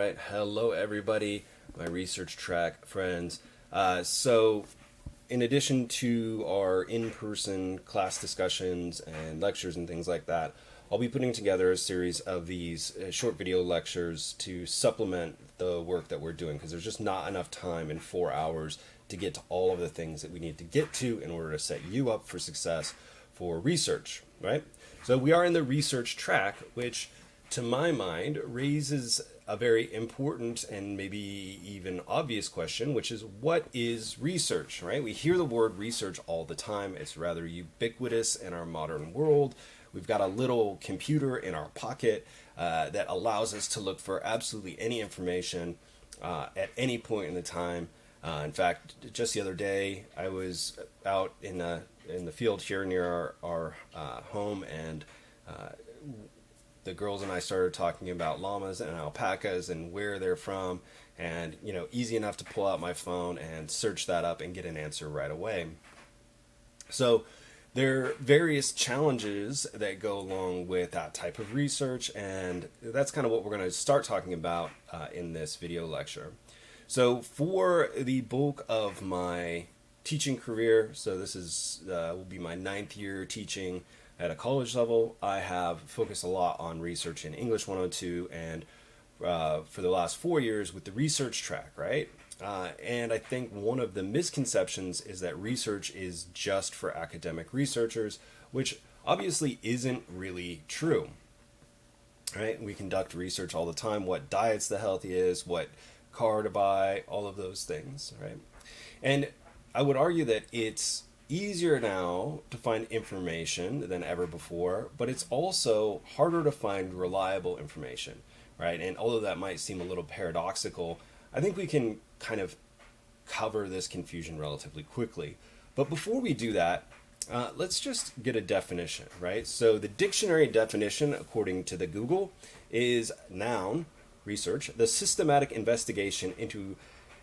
right. Hello, everybody, my research track friends. So, in addition to our in-person class discussions and lectures and things like that, I'll be putting together a series of these short video lectures to supplement the work that we're doing because there's just not enough time in 4 hours to get to all of the things that we need to get to in order to set you up for success for research, right? So we are in the research track, which to my mind raises a very important and maybe even obvious question, which is what is research, right? We hear the word research all the time. It's rather ubiquitous in our modern world. We've got a little computer in our pocket that allows us to look for absolutely any information at any point in the time. In fact, just the other day, I was out in the field here near our home, and the girls and I started talking about llamas and alpacas and where they're from, and easy enough to pull out my phone and search that up and get an answer right away. So there are various challenges that go along with that type of research, and that's kind of what we're going to start talking about in this video lecture. So for the bulk of my teaching career, so this is will be my 9th year teaching at a college level, I have focused a lot on research in English 102 and for the last 4 years with the research track, right? And I think one of the misconceptions is that research is just for academic researchers, which obviously isn't really true, right? We conduct research all the time, what diet's the healthiest, what car to buy, all of those things, right? And I would argue that it's easier now to find information than ever before, but it's also harder to find reliable information, right? And although that might seem a little paradoxical, I think we can kind of cover this confusion relatively quickly. But before we do that, let's just get a definition, right? So the dictionary definition, according to the Google, is noun, research, the systematic investigation into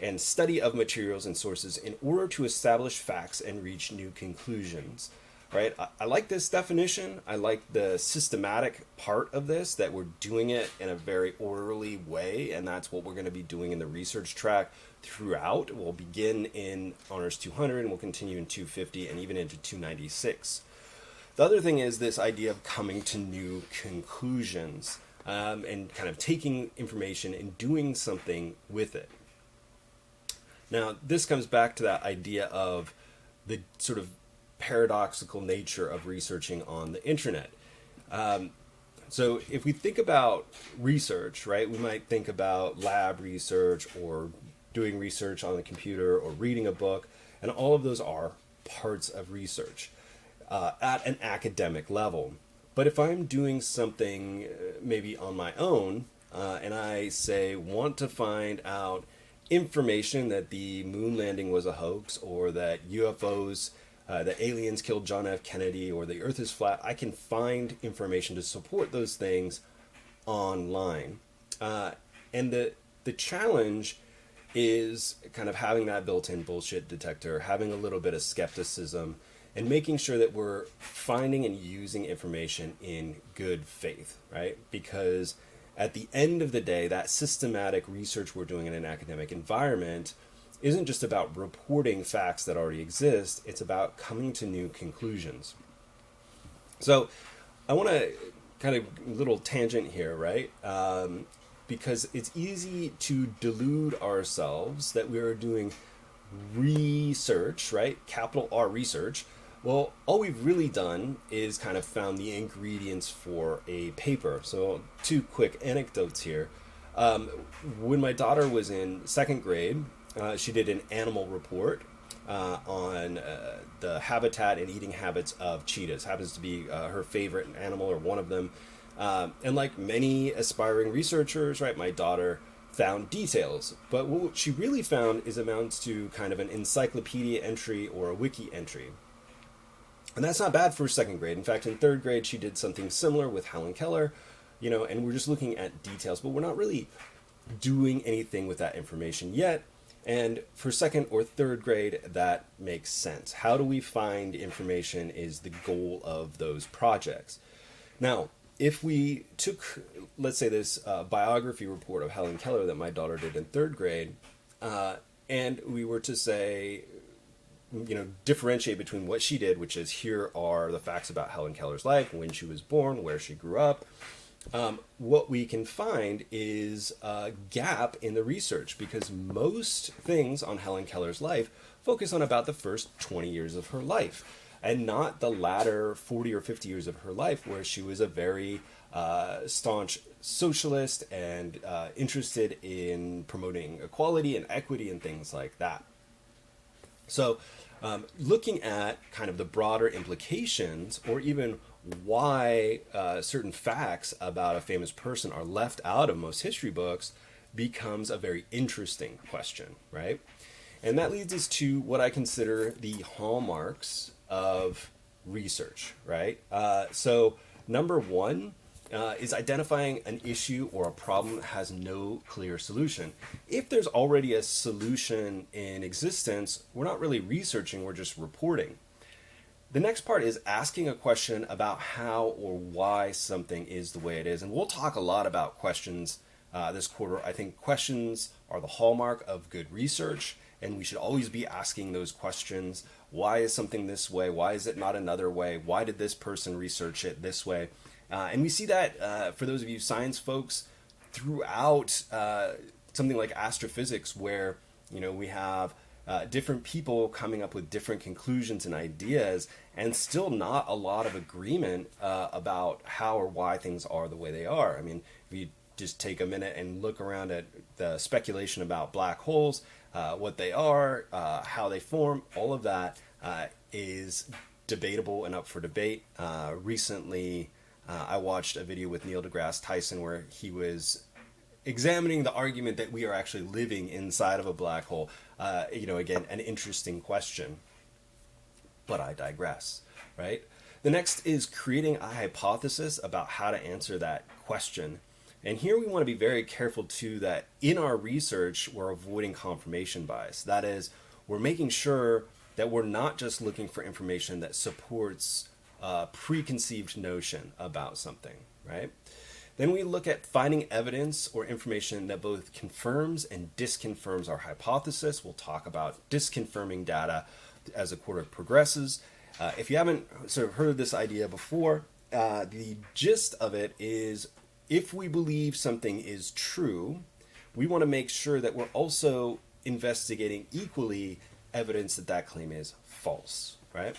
and study of materials and sources in order to establish facts and reach new conclusions, right? I like this definition. I like the systematic part of this, that we're doing it in a very orderly way, and that's what we're going to be doing in the research track throughout. We'll begin in Honors 200 and we'll continue in 250 and even into 296. The other thing is this idea of coming to new conclusions and kind of taking information and doing something with it. Now, this comes back to that idea of the sort of paradoxical nature of researching on the internet. So if we think about research, right, we might think about lab research or doing research on the computer or reading a book, and all of those are parts of research at an academic level. But if I'm doing something maybe on my own, and I say want to find out information that the moon landing was a hoax, or that UFOs, that aliens killed John F. Kennedy, or the earth is flat, I can find information to support those things online. And the challenge is kind of having that built-in bullshit detector, having a little bit of skepticism, and making sure that we're finding and using information in good faith, right? Because at the end of the day, that systematic research we're doing in an academic environment isn't just about reporting facts that already exist, it's about coming to new conclusions. So I want to kind of little tangent here, right? Because it's easy to delude ourselves that we are doing research, right? Capital R research. Well, all we've really done is kind of found the ingredients for a paper. So 2 quick anecdotes here. When my daughter was in 2nd grade, she did an animal report on the habitat and eating habits of cheetahs. Happens to be her favorite animal, or one of them. And like many aspiring researchers, right, my daughter found details. But what she really found amounts to kind of an encyclopedia entry or a wiki entry. And that's not bad for 2nd grade. In fact, in 3rd grade, she did something similar with Helen Keller, and we're just looking at details, but we're not really doing anything with that information yet. And for 2nd or 3rd grade, that makes sense. How do we find information is the goal of those projects. Now, if we took, let's say, this biography report of Helen Keller that my daughter did in third grade, and we were to say, differentiate between what she did, which is here are the facts about Helen Keller's life, when she was born, where she grew up, what we can find is a gap in the research, because most things on Helen Keller's life focus on about the first 20 years of her life, and not the latter 40 or 50 years of her life, where she was a very staunch socialist and interested in promoting equality and equity and things like that. So looking at kind of the broader implications, or even why certain facts about a famous person are left out of most history books, becomes a very interesting question, right? And that leads us to what I consider the hallmarks of research, right? So number one is identifying an issue or a problem that has no clear solution. If there's already a solution in existence, we're not really researching, we're just reporting. The next part is asking a question about how or why something is the way it is. And we'll talk a lot about questions this quarter. I think questions are the hallmark of good research, and we should always be asking those questions. Why is something this way? Why is it not another way? Why did this person research it this way? And we see that, for those of you science folks, throughout something like astrophysics, where we have different people coming up with different conclusions and ideas, and still not a lot of agreement about how or why things are the way they are. I mean, if you just take a minute and look around at the speculation about black holes, what they are, how they form, all of that is debatable and up for debate. Recently, I watched a video with Neil deGrasse Tyson where he was examining the argument that we are actually living inside of a black hole. Again, an interesting question, but I digress, right? The next is creating a hypothesis about how to answer that question. And here we want to be very careful too that in our research, we're avoiding confirmation bias. That is, we're making sure that we're not just looking for information that supports a preconceived notion about something, right? Then we look at finding evidence or information that both confirms and disconfirms our hypothesis. We'll talk about disconfirming data as the quarter progresses. If you haven't sort of heard this idea before, the gist of it is, if we believe something is true, we want to make sure that we're also investigating equally evidence that that claim is false, right?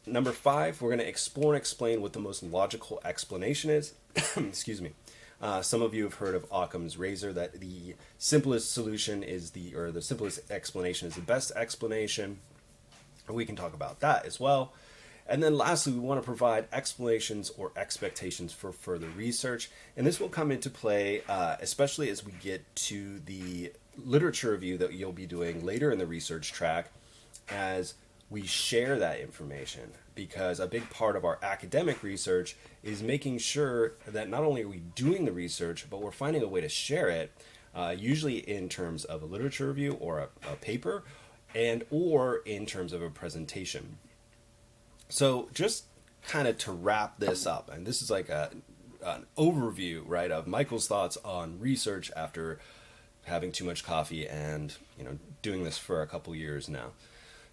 Number 5, we're going to explore and explain what the most logical explanation is. Excuse me. Some of you have heard of Occam's razor, that the simplest solution is the simplest explanation is the best explanation. We can talk about that as well. And then lastly, we want to provide explanations or expectations for further research. And this will come into play, especially as we get to the literature review that you'll be doing later in the research track, as we share that information. Because a big part of our academic research is making sure that not only are we doing the research, but we're finding a way to share it, usually in terms of a literature review or a paper, or in terms of a presentation. So just kind of to wrap this up, and this is like an overview, right, of Michael's thoughts on research after having too much coffee and doing this for a couple years now.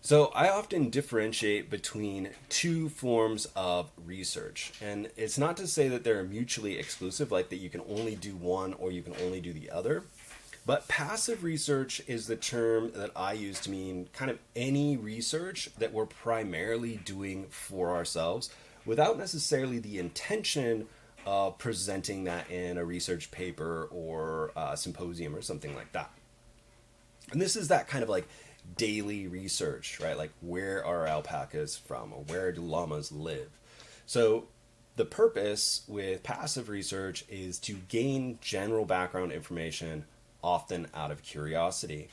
So I often differentiate between two forms of research, and it's not to say that they're mutually exclusive, like that you can only do one or you can only do the other. But passive research is the term that I use to mean kind of any research that we're primarily doing for ourselves without necessarily the intention of presenting that in a research paper or a symposium or something like that. And this is that kind of like daily research, right? Like, where are alpacas from, or where do llamas live? So the purpose with passive research is to gain general background information, often out of curiosity.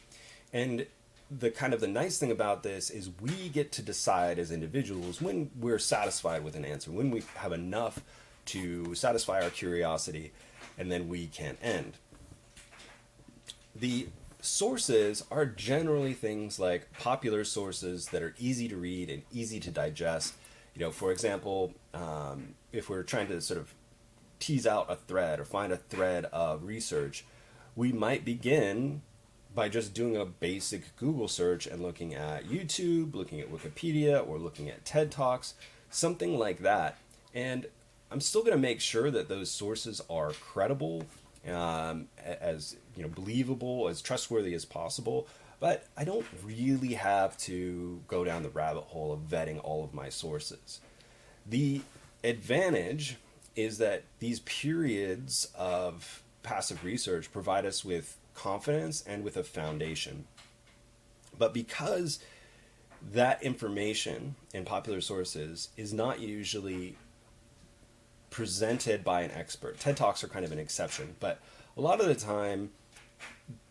And the nice thing about this is we get to decide as individuals when we're satisfied with an answer, when we have enough to satisfy our curiosity, and then we can end. The sources are generally things like popular sources that are easy to read and easy to digest. For example, if we're trying to sort of tease out a thread or find a thread of research, we might begin by just doing a basic Google search and looking at YouTube, looking at Wikipedia, or looking at TED Talks, something like that. And I'm still going to make sure that those sources are credible, as believable, as trustworthy as possible. But I don't really have to go down the rabbit hole of vetting all of my sources. The advantage is that these periods of passive research provide us with confidence and with a foundation. But because that information in popular sources is not usually presented by an expert, TED Talks are kind of an exception, but a lot of the time,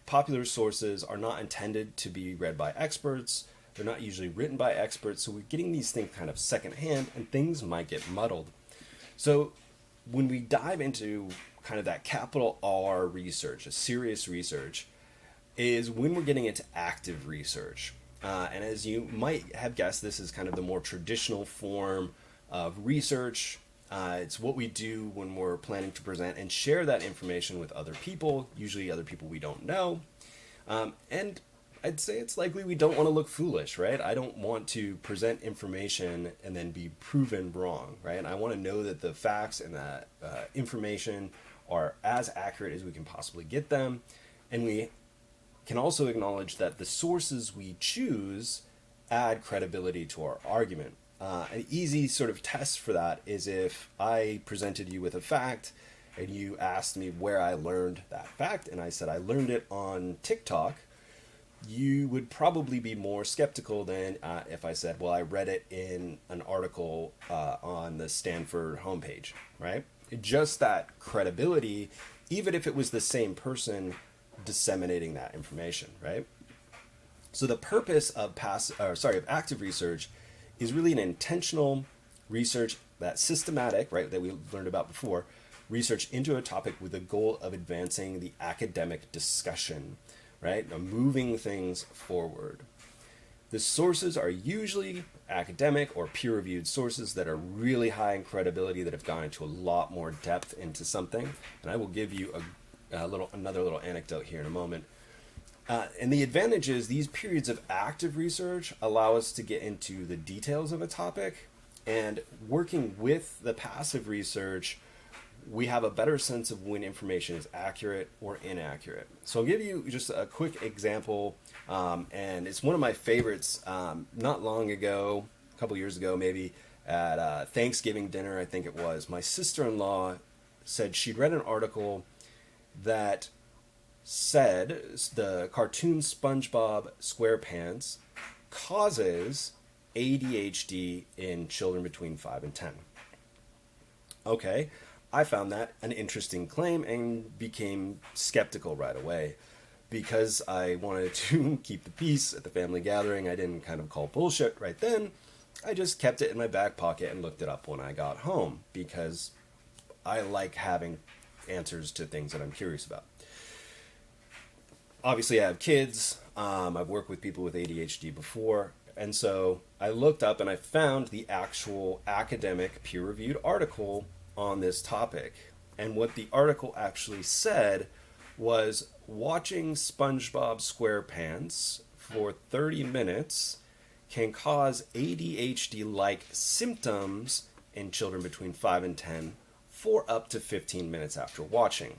popular sources are not intended to be read by experts. They're not usually written by experts, so we're getting these things kind of secondhand, and things might get muddled. So when we dive into kind of that capital R research, a serious research, is when we're getting into active research. And as you might have guessed, this is kind of the more traditional form of research. It's what we do when we're planning to present and share that information with other people, usually other people we don't know. And I'd say it's likely we don't want to look foolish, right? I don't want to present information and then be proven wrong, right? And I want to know that the facts and that information are as accurate as we can possibly get them. And we can also acknowledge that the sources we choose add credibility to our argument. An easy sort of test for that is if I presented you with a fact and you asked me where I learned that fact, and I said I learned it on TikTok, you would probably be more skeptical than if I said, well, I read it in an article on the Stanford homepage, right? Just that credibility, even if it was the same person disseminating that information, right? So the purpose of active research is really an intentional research, that systematic, right, that we learned about before, research into a topic with the goal of advancing the academic discussion, right? Now, moving things forward. The sources are usually academic or peer-reviewed sources that are really high in credibility, that have gone into a lot more depth into something. And I will give you another little anecdote here in a moment. And the advantage is these periods of active research allow us to get into the details of a topic, and working with the passive research, we have a better sense of when information is accurate or inaccurate. So I'll give you just a quick example, and it's one of my favorites. Not long ago, a couple years ago maybe, at Thanksgiving dinner, I think it was, my sister-in-law said she'd read an article that said the cartoon SpongeBob SquarePants causes ADHD in children between 5 and 10. Okay, I found that an interesting claim and became skeptical right away because I wanted to keep the peace at the family gathering. I didn't kind of call bullshit right then. I just kept it in my back pocket and looked it up when I got home because I like having answers to things that I'm curious about. Obviously, I have kids. I've worked with people with ADHD before. And so I looked up and I found the actual academic peer-reviewed article on this topic. And what the article actually said was watching SpongeBob SquarePants for 30 minutes can cause ADHD-like symptoms in children between 5 and 10 for up to 15 minutes after watching.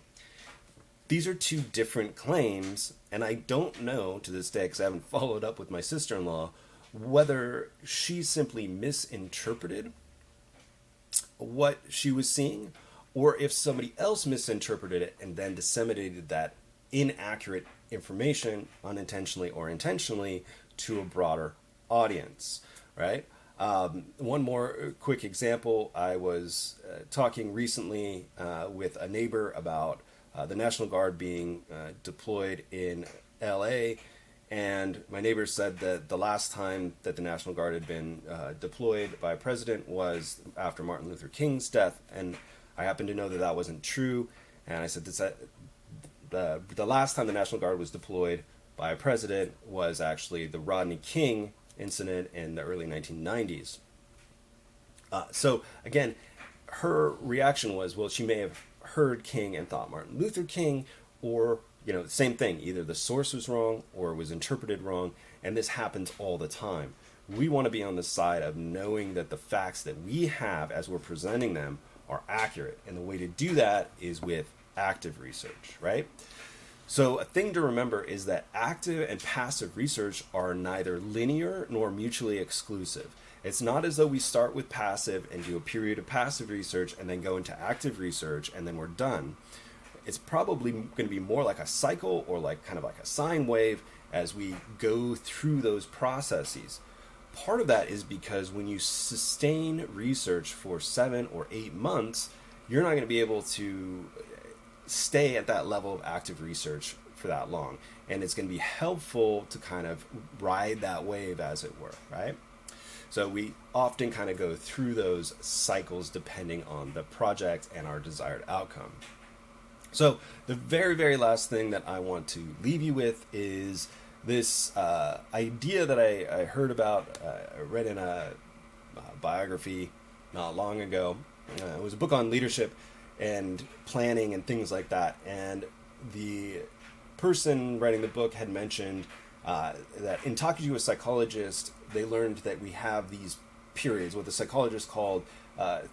These are two different claims, and I don't know to this day, because I haven't followed up with my sister-in-law, whether she simply misinterpreted what she was seeing, or if somebody else misinterpreted it and then disseminated that inaccurate information, unintentionally or intentionally, to a broader audience, right? One more quick example. I was talking recently with a neighbor about the National Guard being deployed in LA, and my neighbor said that the last time that the National Guard had been deployed by a president was after Martin Luther King's death, and I happen to know that that wasn't true, and I said the last time the National Guard was deployed by a president was actually the Rodney King incident in the early 1990s. So again, her reaction was, well, she may have heard King and thought Martin Luther King, or, same thing. Either the source was wrong or it was interpreted wrong, and this happens all the time. We want to be on the side of knowing that the facts that we have as we're presenting them are accurate. And the way to do that is with active research, right? So a thing to remember is that active and passive research are neither linear nor mutually exclusive. It's not as though we start with passive and do a period of passive research and then go into active research and then we're done. It's probably going to be more like a cycle, or like kind of like a sine wave, as we go through those processes. Part of that is because when you sustain research for 7 or 8 months, you're not going to be able to stay at that level of active research for that long. And it's going to be helpful to kind of ride that wave, as it were, right? So we often kind of go through those cycles depending on the project and our desired outcome. So the very, very last thing that I want to leave you with is this idea that I heard about, I read in a biography not long ago. It was a book on leadership and planning and things like that. And the person writing the book had mentioned that in talking to a psychologist, they learned that we have these periods, what the psychologist called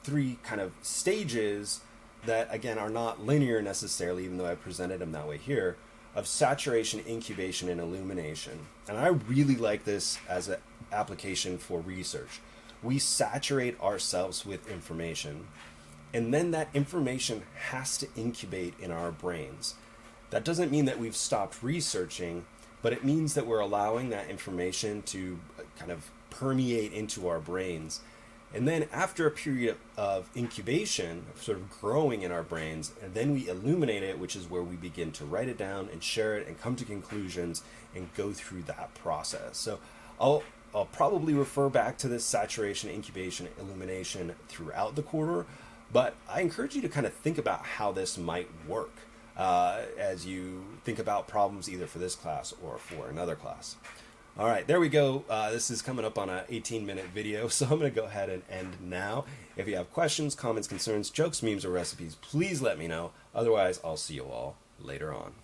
3 kind of stages that, again, are not linear necessarily, even though I presented them that way here, of saturation, incubation, and illumination. And I really like this as an application for research. We saturate ourselves with information, and then that information has to incubate in our brains. That doesn't mean that we've stopped researching, but it means that we're allowing that information to kind of permeate into our brains. And then after a period of incubation, sort of growing in our brains, and then we illuminate it, which is where we begin to write it down and share it and come to conclusions and go through that process. So I'll probably refer back to this saturation, incubation, illumination throughout the quarter, but I encourage you to kind of think about how this might work as you think about problems either for this class or for another class. All right, there we go. This is coming up on an 18-minute video, so I'm going to go ahead and end now. If you have questions, comments, concerns, jokes, memes, or recipes, please let me know. Otherwise, I'll see you all later on.